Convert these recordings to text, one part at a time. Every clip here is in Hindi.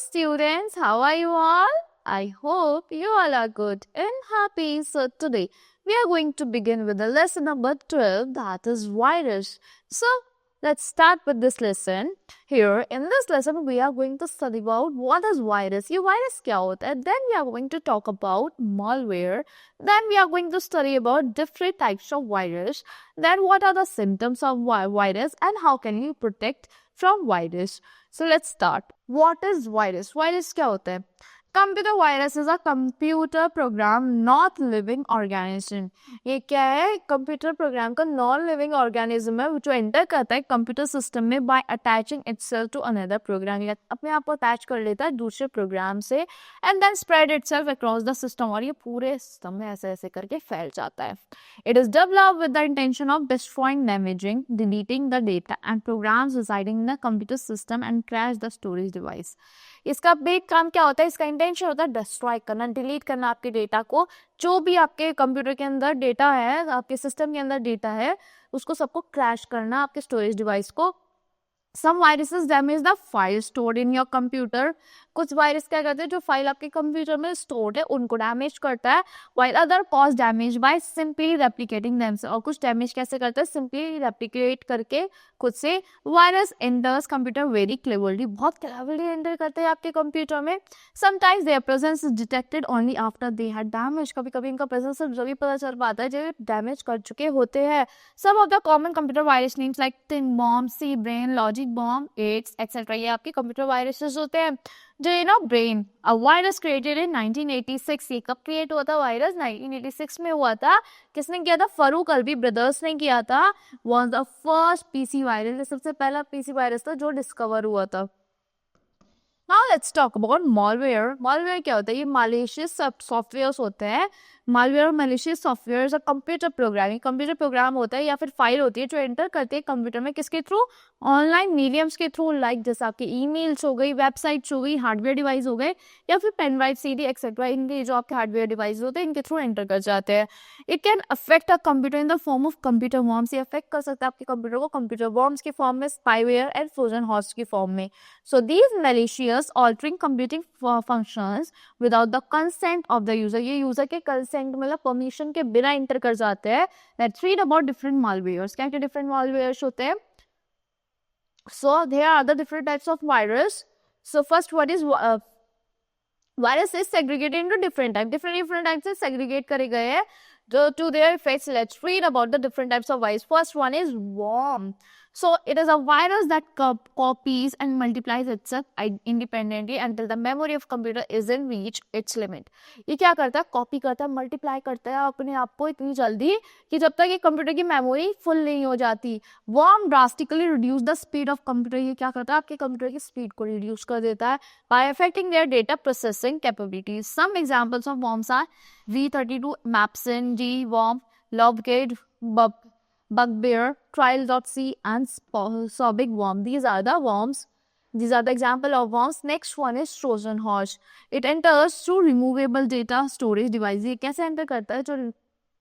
students, how are you all? I hope you all are good and happy. So today we are going to begin with the lesson number 12, that is virus. So let's start with this lesson. Here in this lesson we are going to study about what is virus. ये virus क्या होता है? Then we are going to talk about malware. Then we are going to study about different types of virus. Then what are the symptoms of virus and how can you protect from virus. So let's start. What is virus? Virus क्या होता है? Computer virus is a computer program not living organism. ये क्या है? कंप्यूटर प्रोग्राम का नॉन लिविंग ऑर्गेनिज्म है जो एंटर करता है कंप्यूटर सिस्टम में by attaching itself to another program. या अपने आप को अटैच कर लेता है दूसरे प्रोग्राम से and then spread itself across the system. और ये पूरे सिस्टम में ऐसे ऐसे करके फैल जाता है. It is developed with the intention of destroying, damaging, deleting the data and programs residing in the computer system and crash the storage device. इसका बेसिक काम क्या होता है? इसका इंटेंशन होता है डिस्ट्रॉय करना, डिलीट करना आपके डेटा को. जो भी आपके कंप्यूटर के अंदर डेटा है, आपके सिस्टम के अंदर डेटा है, उसको सबको क्रैश करना, आपके स्टोरेज डिवाइस को. Some viruses damage the file stored in your computer. कुछ वायरस क्या करते हैं? जो फाइल आपके कंप्यूटर में स्टोर्ड है उनको डैमेज करता है. while other cause damage by simply replicating themselves. और कुछ डैमेज कैसे करता है? सिंपली रेप्लिकेट करके खुद से. Virus enters computer very cleverly. बहुत क्लेवरली एंटर करते हैं आपके कंप्यूटर में. Sometimes there presence is detected only after they had damage. कभी कभी इनका प्रेजेंस सिर्फ जब भी पता चल पाता है जब डैमेज कर चुके होते हैं. Some of the common computer virus names like tin bomb, C brain, logic bomb, AIDS etcetera, ये आपके कंप्यूटर वायरसेस होते हैं. जो ये ना brain, a virus created in 1986. ये कब क्रिएट हुआ था? वायरस 1986 में हुआ था. किसने किया था? फरूक अल्वी ब्रदर्स ने किया था. Was the first PC virus. सबसे पहला पीसी वायरस था जो डिस्कवर हुआ था. Now let's talk about malware. Malware क्या होता है? ये malicious सॉफ्टवेयर होते हैं. malware और malicious सॉफ्टवेयर और कंप्यूटर प्रोग्रामिंग, कंप्यूटर प्रोग्राम होता है या फिर फाइल होती है जो एंटर करते हैं कंप्यूटर में. किसके थ्रू? ऑनलाइन मीडियम्स के थ्रू, लाइक जैसे आपकी ईमेल्स हो गई, वेबसाइट्स हो गई, हार्डवेयर डिवाइस हो गए या फिर पेन ड्राइव, सीडी एक्सेट्रा. इनके जो आपके हार्डवेयर डिवाइस होते हैं इनके थ्रू एंटर कर जाते हैं. It can affect a computer in the form of computer worms. ये अफेक्ट कर सकता है आपके कंप्यूटर को कंप्यूटर वॉर्म्स की फॉर्म में, स्पाईवेयर एंड ट्रोजन हॉर्स की फॉर्म में. So these malicious altering computing functions without the consent of the user. ये यूजर के कंसेंट मतलब परमिशन के बिना इंटर कर जाते हैं. Let's read about different malwares. क्या क्या different malwares होते हैं? So there are the different types of virus. So first what is virus is segregated into different types. Different types से segregate करे गए हैं. To their effects, let's read about the different types of virus. First one is worm. So it is a virus that copies and multiplies itself independently until the memory of computer isn't reach its limit. ये क्या करता है? कॉपी करता है, मल्टीप्लाई करता है अपने आप को इतनी जल्दी कि जब तक ये कंप्यूटर की मेमोरी फुल नहीं हो जाती. Worm drastically reduce the speed of computer. ये क्या करता है? आपके कंप्यूटर की स्पीड को रिड्यूस कर देता है by affecting their data processing capabilities. Some examples of worms are V32, Mapsin, G-worm, Lobgate, Bugbear, Trial.c and Sobic worm. These are the worms. These are the example of worms. Next one is Trojan horse. It enters through removable data storage device. ये कैसे एंटर करता है? जो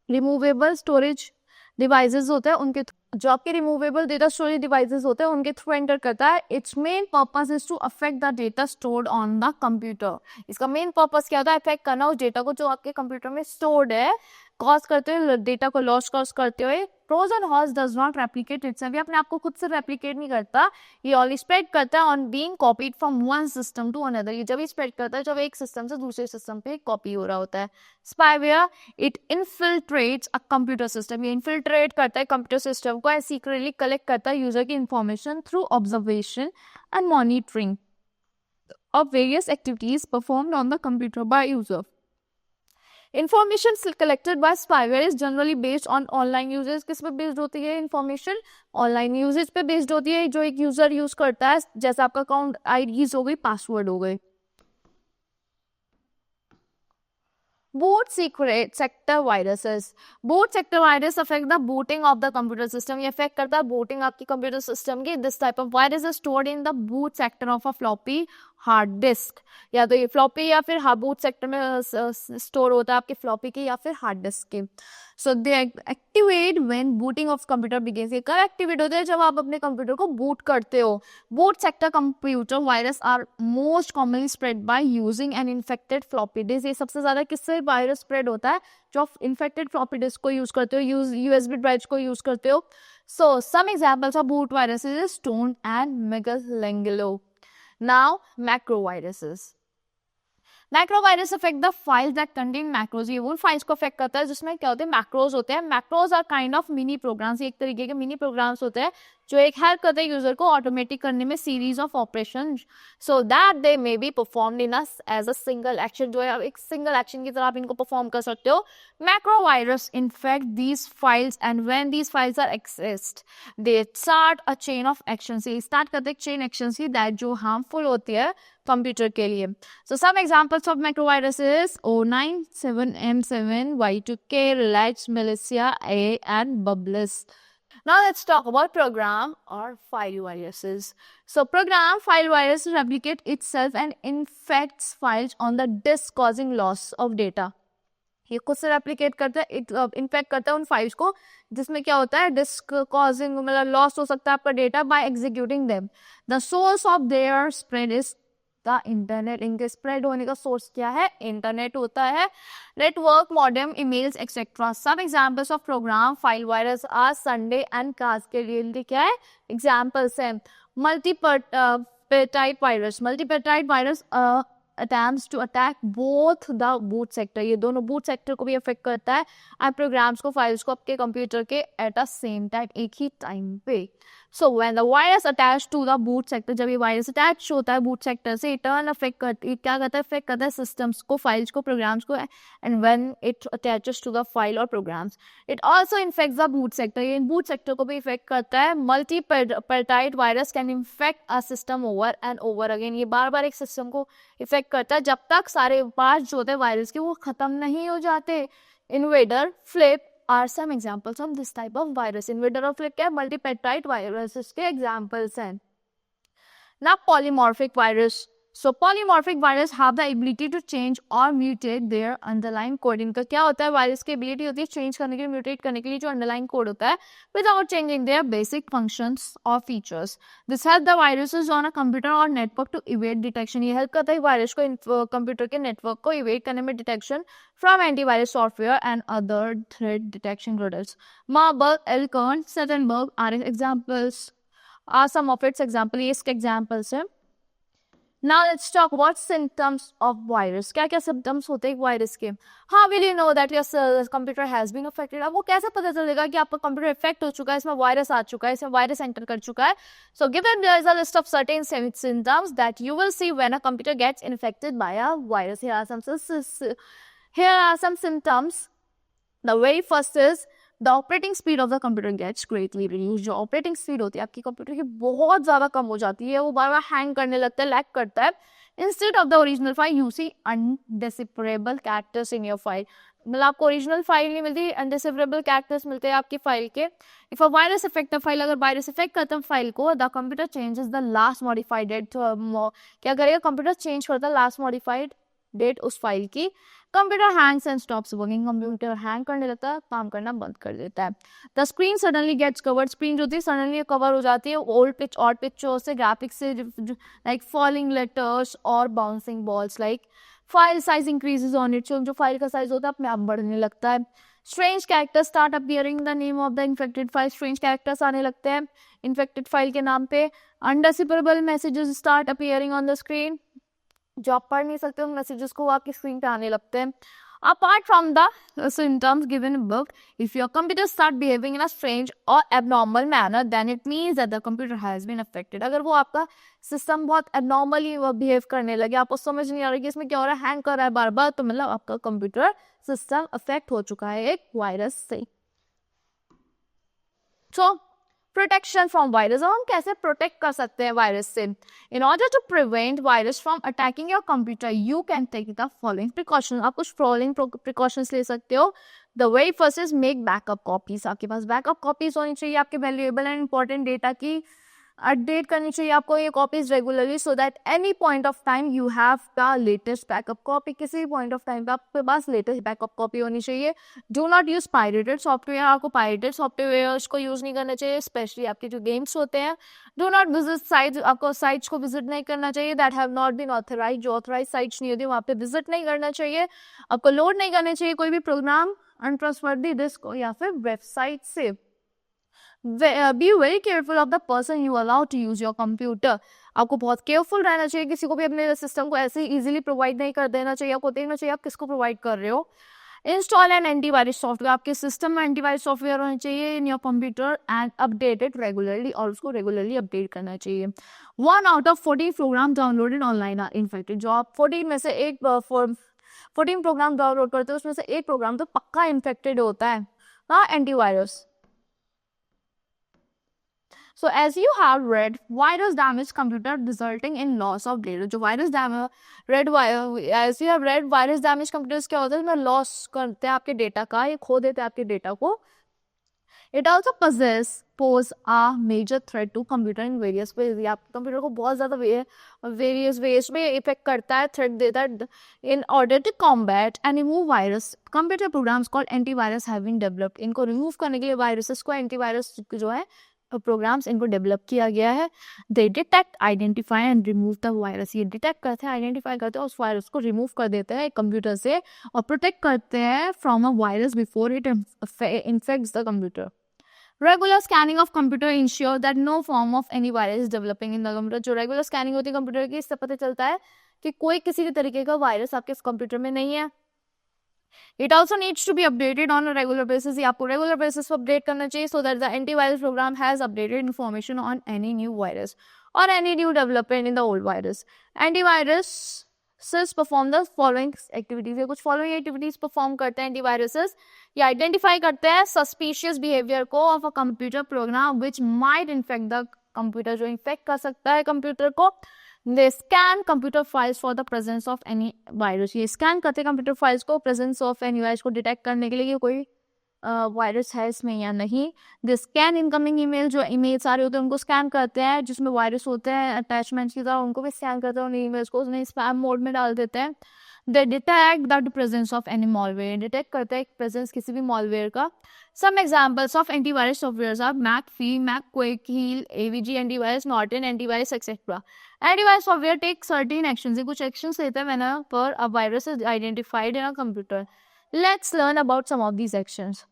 removable storage devices होते हैं उनके जो आपके रिमूवेबल डेटा स्टोरेज डिवाइसेस होते हैं उनके थ्रू एंटर करता है. Its main purpose is to affect the data stored on the computer. इसका मेन पर्पस क्या होता है? अफेक्ट करना उस डेटा को जो आपके कंप्यूटर में स्टोर्ड है, कॉज करते हुए डेटा को लॉस कॉज करते हुए. Trojan horse does not replicate itself. ये अपने आप को खुद से रेप्लिकेट नहीं करता. ये ओनली स्प्रेड करता है on being copied from one system to another. ये जब ही स्प्रेड करता है जब एक सिस्टम से दूसरे सिस्टम पे कॉपी हो रहा होता है. Spyware, it infiltrates a computer system. ये इनफिल्ट्रेट करता है कंप्यूटर सिस्टम को एंड सीक्रेटली कलेक्ट करता है यूजर की information through observation and monitoring of various activities performed on the computer by user. Information collected by spyware is generally based on online usage. किस पे बेस्ड होती है information? ऑनलाइन यूजेज पे बेस्ड होती है जो एक यूजर यूज करता है, जैसे आपका अकाउंट आईडीज हो गई, पासवर्ड हो गए. Boot sector viruses. Boot sector virus affect the booting of the computer system. ये affect करता है booting आपकी computer system की. This type of virus is stored in the boot sector of a floppy hard disk, या तो ये फ्लॉपी या फिर बूट सेक्टर में स्टोर होता है आपके फ्लॉपी के या फिर हार्ड डिस्क के. So they activate when booting of computer begins. ये कब एक्टिवेट होते हैं? जब आप अपने कंप्यूटर को बूट करते हो. Boot sector computer virus are most commonly spread by using an infected floppy disk. ये सबसे ज्यादा किससे वायरस स्प्रेड होता है? जो आप इन्फेक्टेड फ्लॉपी डिस्क को यूज करते हो, यूएसबी ड्राइव को यूज करते हो. So some examples of boot viruses is stone and Michelangelo. Now macroviruses. Macrovirus affect the files that contain macros. ये उन फाइल्स को अफेक्ट करता है जिसमें क्या होते हैं? मैक्रोज होते हैं. Macros are kind of mini programs. एक तरीके के मिनी प्रोग्राम्स होते हैं जो एक हेल्प करते हैं यूजर को ऑटोमेटिक करने में series of operation, so that they may be performed in as a single action. जो है एक सिंगल एक्शन की तरह आप इनको परफॉर्म कर सकते हो. Macrovirus infect these files and when these files are accessed they start a chain of action. से स्टार्ट करते हैं चेन एक्शन की दैट जो हार्मफुल होती है कंप्यूटर के लिए. So some examples of macroviruses: O97M7, Y2K, Relax, Militia A, and Bubbles. Now let's talk about program or file viruses. So program file virus replicate itself and infects files on the disk causing loss of data. ये खुद से रेप्लिकेट करता है, इन्फेक्ट करता है उन फाइल्स को जिसमें क्या होता है? डिस्क कॉजिंग, मतलब लॉस हो सकता है आपका data by executing them. The source of their spread is the internet. इनके स्प्रेड होने का सोर्स क्या है? इंटरनेट होता है. Network, modem, emails etcetera. सब examples of program file virus are Sunday and Cascade. क्या है एग्जांपल्स हैं? Multipartite virus. Multipartite virus attempts to attack both the boot sector. ये दोनों boot sector को भी affect करता है and programs को, files को आपके कंप्यूटर के at a same time, एक ही टाइम पे. So when the virus attached to the boot sector, जब ये वायरस अटैच होता है boot sector से, टर्न अफेक्ट करती, क्या करता है? अफेक्ट करता है सिस्टम्स को, फाइल्स को, प्रोग्राम्स को. And when it attaches to the file और programs, it also infects the boot sector. ये बूट सेक्टर को भी इफेक्ट करता है. Multipartite virus can infect a system over and over again. ये बार बार एक सिस्टम को इफेक्ट करता है जब तक सारे पार्ट्स जो होते हैं वायरस के वो खत्म नहीं हो जाते. Invader, flip are some examples of this type of virus. Invader और flip क्या है? मल्टीपेटाइड वायरसेस के एग्जांपल्स हैं. Now polymorphic virus. So polymorphic virus have the ability to change or mutate their underlying code. इनका क्या होता है? वायरस की एबिलिटी होती है चेंज करने के लिए, म्यूटेट करने के लिए जो अंडरलाइन कोड होता है without changing their basic functions or features. This help the viruses on a computer or network to evade detection. ये हेल्प करता है वायरस को कंप्यूटर के नेटवर्क को इवेड करने में detection from antivirus software and other threat detection products. Marburg, Elkhorn, Suttonburg are examples. Are some of its examples. ये इसके examples हैं. Now let's talk about symptoms of virus. क्या क्या symptoms होते हैं वायरस के? How will you know that your computer has been affected? अब वो कैसे पता चलेगा कि आपका कंप्यूटर इफेक्ट हो चुका है, इसमें वायरस आ चुका है, इसमें वायरस एंटर कर चुका है? So given there is a list of certain symptoms that you will see when a computer gets infected by a virus. Here are some symptoms. The very first is the operating speed of the computer gets greatly reduced. जो ऑपरेटिंग स्पीड होती है आपकी कंप्यूटर की बहुत ज़्यादा कम हो जाती है, वो बार बार हैंग करने लगता है, लैग करता है. Instead of the original file, you see undecipherable characters in your file. मतलब आपको ओरिजिनल फाइल नहीं मिलती, अनडिसिफरेबल कैरेक्टर्स मिलते हैं आपकी फाइल के. If a virus effect the file, अगर वायरस इफेक्ट करता है फाइल को, the computer changes the last modified date. क्या करेगा? कंप्यूटर चेंज करता है लास्ट मॉडिफाइड डेट उस फाइल की. Computer hangs and stops working. Computer hang करने लगता है, काम करना बंद कर देता है. The screen suddenly gets covered. Screen जो होती है सडनली कवर हो जाती है ओल्ड पिच और पिक्चर से, ग्राफिक्स से, लाइक फॉलिंग लेटर्स और bouncing balls. Like file size increases on it. जो फाइल का साइज होता है अपने आप बढ़ने लगता है. Strange characters start appearing the name of the infected file. Strange characters आने लगते हैं इन्फेक्टेड फाइल के नाम पे. Undecipherable messages start appearing on the screen. जो आप पढ़ नहीं सकते उन मैसेजेस को आपकी स्क्रीन पे आने लगते हैं. Apart from the symptoms given in book, if your computer start behaving in a strange or abnormal manner, then it means that the computer has been affected. अगर वो आपका सिस्टम बहुत abnormally बिहेव करने लगे, आपको समझ नहीं आ रहा कि इसमें क्या हो रहा है, हैंग कर रहा है बार बार, तो मतलब आपका कंप्यूटर सिस्टम अफेक्ट हो चुका है एक वायरस से. So protection from virus. हम कैसे प्रोटेक्ट कर सकते हैं वायरस से? In order to prevent virus from attacking your computer, you can take the following precaution. आप कुछ फॉलोइंग प्रिकॉशंस ले सकते हो. The very first is make backup copies. आपके पास बैकअप कॉपीज होनी चाहिए आपके वैल्यूएबल एंड इंपॉर्टेंट डेटा की. अपडेट करनी चाहिए आपको ये copies regularly, so that any point of time you have the latest backup copy. किसी भी पॉइंट ऑफ टाइम पे आपके पास लेटेस्ट बैकअप कॉपी होनी चाहिए। Do not use pirated software, आपको पायरेटेड सॉफ्टवेयर को यूज नहीं करना चाहिए, स्पेशली आपके जो गेम्स होते हैं। डू नॉट विजिट साइट्स, आपको साइट्स को विजिट नहीं करना चाहिए that have not been authorise, जो ऑथराइज साइट्स नहीं होती वहाँ पे विजिट नहीं करना चाहिए। आपको लोड नहीं करना चाहिए कोई भी प्रोग्राम अनट्रस्टवर्दी डिस्क या फिर वेबसाइट से। Be very careful of the person you allow to use your computer, आपको बहुत केयरफुल रहना चाहिए, किसी को भी अपने सिस्टम को ऐसे इजीली प्रोवाइड नहीं कर देना चाहिए, आपको देखना चाहिए आप किसको प्रोवाइड कर रहे हो। इंस्टॉल एंड एंटीवायरस सॉफ्टवेयर, आपके सिस्टम में एंटीवायरस सॉफ्टवेयर होना चाहिए in your computer and updated regularly, और उसको रेगुलरली अपडेट करना चाहिए। 1 out of 14 program downloaded online are infected, जो आप 14 में से एक 14 प्रोग्राम डाउनलोड करते हो उसमें से एक प्रोग्राम तो पक्का इन्फेक्टेड होता है ना antivirus. So as you have read, virus damage computer resulting in loss of data. जो virus damage as you have read, virus damage computers क्या होता है, इसमें loss करते हैं आपके डेटा का, ये खो देते हैं आपके डेटा को। It also pose a major threat to computer in various ways. ये आपके कंप्यूटर को बहुत ज़्यादा various ways में इफेक्ट करता है, थ्रेट देता है। In order to combat and remove virus, computer programs called antivirus have been developed. इनको रिमूव करने के लिए वायरसेस को एंटीवायरस जो है प्रोग्राम्स इनको डेवलप किया गया है। दे detect, identify and remove the virus, ये डिटेक्ट करते हैं, आइडेंटिफाई करते हैं, उस वायरस को रिमूव कर देते हैं कंप्यूटर से और प्रोटेक्ट करते हैं from a virus before it infects the computer. Regular scanning of computer ensure that no form of any virus is developing in the computer, जो रेगुलर स्कैनिंग होती है कंप्यूटर की, इससे पता चलता है कि कोई किसी भी तरीके का वायरस आपके कंप्यूटर में नहीं है। It also needs to be updated on a regular basis, ये आपको regular basis पर update करना चाहिए so that the antivirus program has updated information on any new virus or any new development in the old virus. Antivirus perform the following activities, ये कुछ following activities perform करते हैं antiviruses, ये identify करते हैं suspicious behavior को of a computer program which might infect the computer, जो infect कर सकता है computer को। They scan computer files for the presence of any virus, ये scan करते हैं computer files को presence of any virus को detect करने के लिए कि कोई वायरस है इसमें या नहीं। They scan incoming email, जो emails आ रहे होते हैं उनको scan करते हैं, जिसमें वायरस होते हैं attachments की तरह, उनको भी scan करते हैं, उन emails को उन्हें spam मोड में डाल देते हैं। They detect the presence of any malware, detect करते हैं presence किसी भी malware का। Some examples of antivirus softwares are McAfee, McQuake, Heal, AVG antivirus, Norton antivirus, etc. Antivirus software takes certain actions, ये कुछ actions लेते हैं whenever a virus is identified in a computer. Let's learn about some of these actions.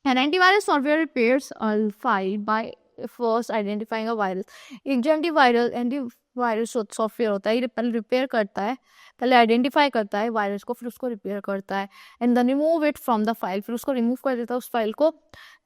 An antivirus software repairs a file by first identifying a virus. एक जो एंटीवायरस सॉफ्टवेयर होता है ये पहले रिपेयर करता है, पहले आइडेंटिफाई करता है वायरस को, फिर उसको रिपेयर करता है and then remove it from the file, फिर उसको रिमूव कर देता है उस फाइल को।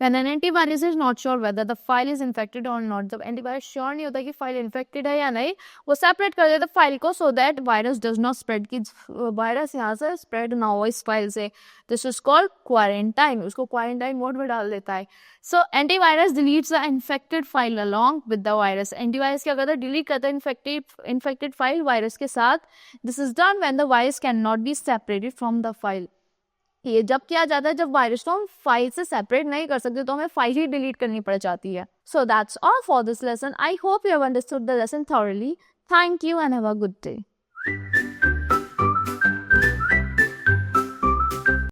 When an antivirus is not sure whether the file is infected or not, जब एंटीवायरस श्योर नहीं होता कि फाइल इन्फेक्टेड है या नहीं, वो सेपरेट कर देता है फाइल को so that virus does not spread, कि वायरस यहाँ से स्प्रेड ना हो इस फाइल से। दिस इज कॉल्ड क्वारंटाइन, उसको क्वारंटाइन मोड में डाल देता है। So antivirus deletes the infected file along with the virus, antivirus क्या करता है, डिलीट करता है इन्फेक्टेड फाइल वायरस के साथ। This is done when the virus can not be separated from the file, ये जब किया जाता है जब वायरस को हम फाइल से सेपरेट नहीं कर सकते तो हमें फाइल ही डिलीट करनी पड़ जाती है। So that's all for this lesson, I hope you have understood the lesson thoroughly. Thank you and have a good day.